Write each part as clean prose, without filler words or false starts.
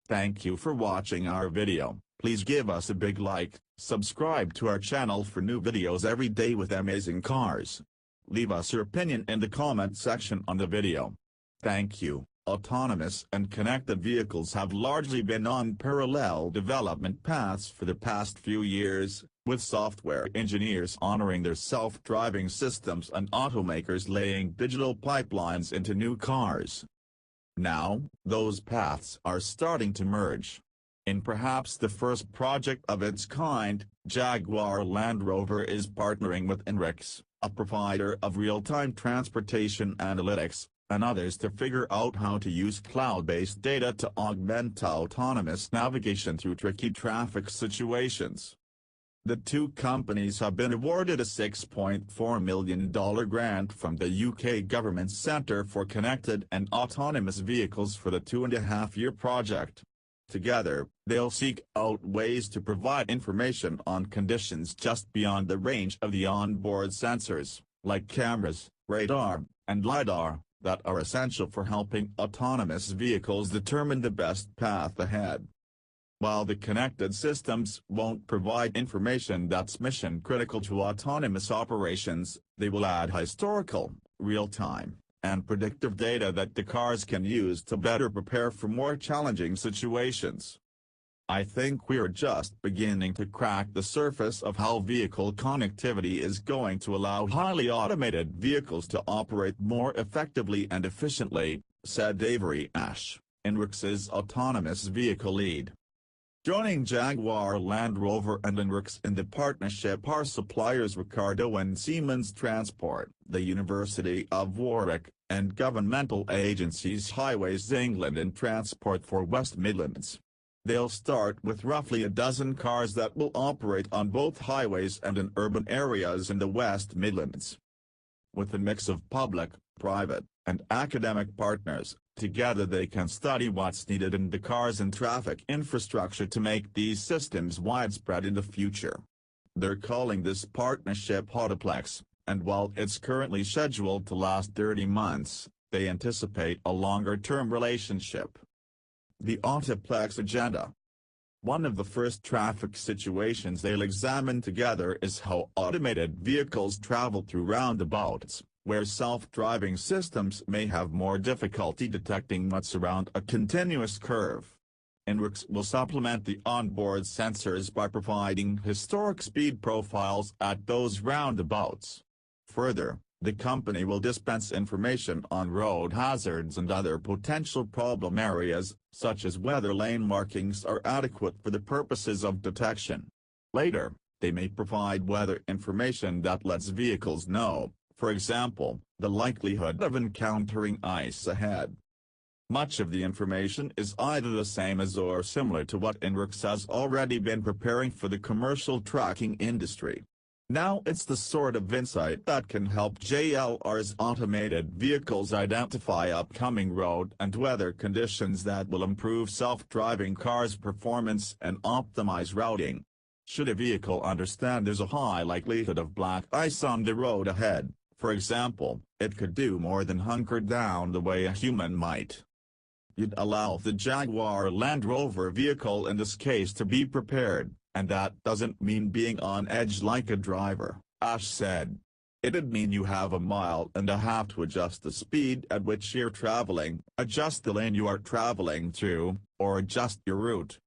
Thank you for watching our video. Please give us a big like, subscribe to our channel for new videos every day with amazing cars. Leave us your opinion in the comment section on the video. Thank you. Autonomous and connected vehicles have largely been on parallel development paths for the past few years, with software engineers honoring their self-driving systems and automakers laying digital pipelines into new cars. Now, those paths are starting to merge. In perhaps the first project of its kind, Jaguar Land Rover is partnering with INRIX, a provider of real-time transportation analytics, and others to figure out how to use cloud-based data to augment autonomous navigation through tricky traffic situations. The two companies have been awarded a $6.4 million grant from the UK government's Centre for Connected and Autonomous Vehicles for the 2.5-year project. Together, they'll seek out ways to provide information on conditions just beyond the range of the onboard sensors, like cameras, radar, and lidar, that are essential for helping autonomous vehicles determine the best path ahead. While the connected systems won't provide information that's mission-critical to autonomous operations, they will add historical, real-time, and predictive data that the cars can use to better prepare for more challenging situations. I think we're just beginning to crack the surface of how vehicle connectivity is going to allow highly automated vehicles to operate more effectively and efficiently, said Avery Ash, INRIX's autonomous vehicle lead. Joining Jaguar Land Rover and INRIX in the partnership are suppliers Ricardo and Siemens Transport, the University of Warwick, and governmental agencies Highways England and Transport for West Midlands. They'll start with roughly a dozen cars that will operate on both highways and in urban areas in the West Midlands. With a mix of public, private, and academic partners, together they can study what's needed in the cars and traffic infrastructure to make these systems widespread in the future. They're calling this partnership Autoplex, and while it's currently scheduled to last 30 months, they anticipate a longer-term relationship. The Autoplex agenda. One of the first traffic situations they'll examine together is how automated vehicles travel through roundabouts, where self-driving systems may have more difficulty detecting what's around a continuous curve. INRIX will supplement the onboard sensors by providing historic speed profiles at those roundabouts. Further, the company will dispense information on road hazards and other potential problem areas, such as whether lane markings are adequate for the purposes of detection. Later, they may provide weather information that lets vehicles know, for example, the likelihood of encountering ice ahead. Much of the information is either the same as or similar to what INRIX has already been preparing for the commercial trucking industry. Now it's the sort of insight that can help JLR's automated vehicles identify upcoming road and weather conditions that will improve self-driving cars' performance and optimize routing. Should a vehicle understand there's a high likelihood of black ice on the road ahead, for example, it could do more than hunker down the way a human might. You'd allow the Jaguar Land Rover vehicle in this case to be prepared, and that doesn't mean being on edge like a driver, Ash said. It'd mean you have 1.5 miles to adjust the speed at which you're traveling, adjust the lane you are traveling through, or adjust your route.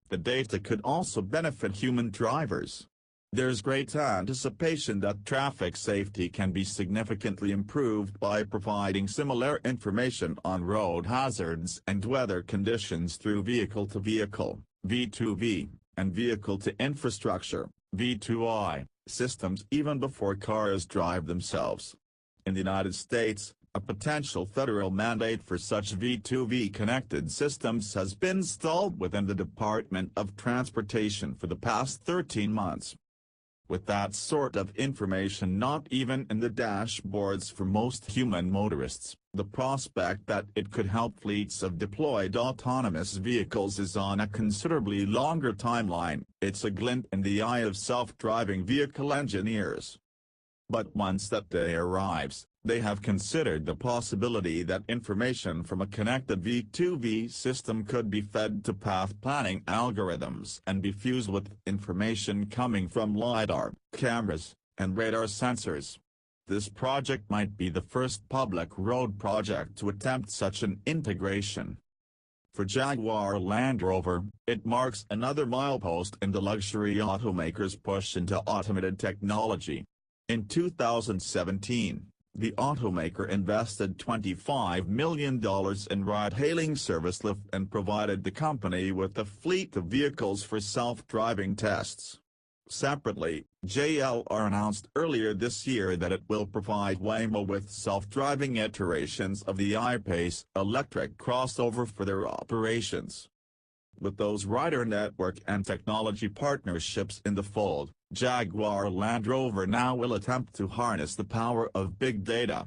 The data could also benefit human drivers. There's great anticipation that traffic safety can be significantly improved by providing similar information on road hazards and weather conditions through vehicle-to-vehicle, V2V, and vehicle-to-infrastructure, V2I, systems even before cars drive themselves. In the United States, a potential federal mandate for such V2V connected systems has been stalled within the Department of Transportation for the past 13 months. With that sort of information not even in the dashboards for most human motorists, the prospect that it could help fleets of deployed autonomous vehicles is on a considerably longer timeline. It's a glint in the eye of self-driving vehicle engineers. But once that day arrives, They have considered the possibility that information from a connected V2V system could be fed to path planning algorithms and be fused with information coming from lidar, cameras, and radar sensors. This project might be the first public road project to attempt such an integration. For Jaguar Land Rover, it marks another milepost in the luxury automaker's push into automated technology. In 2017, the automaker invested $25 million in ride-hailing service Lyft and provided the company with a fleet of vehicles for self-driving tests. Separately, JLR announced earlier this year that it will provide Waymo with self-driving iterations of the I-Pace electric crossover for their operations. With those rider network and technology partnerships in the fold, Jaguar Land Rover now will attempt to harness the power of big data.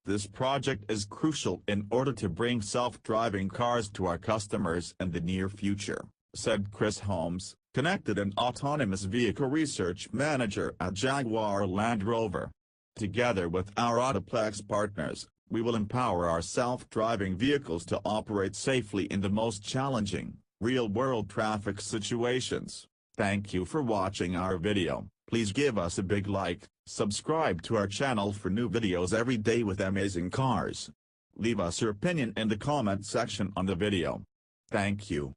This project is crucial in order to bring self-driving cars to our customers in the near future, said Chris Holmes, Connected and Autonomous Vehicle Research Manager at Jaguar Land Rover. Together with our Autoplex partners, we will empower our self-driving vehicles to operate safely in the most challenging, real-world traffic situations. Thank you for watching our video. Please give us a big like, subscribe to our channel for new videos every day with amazing cars. Leave us your opinion in the comment section on the video. Thank you.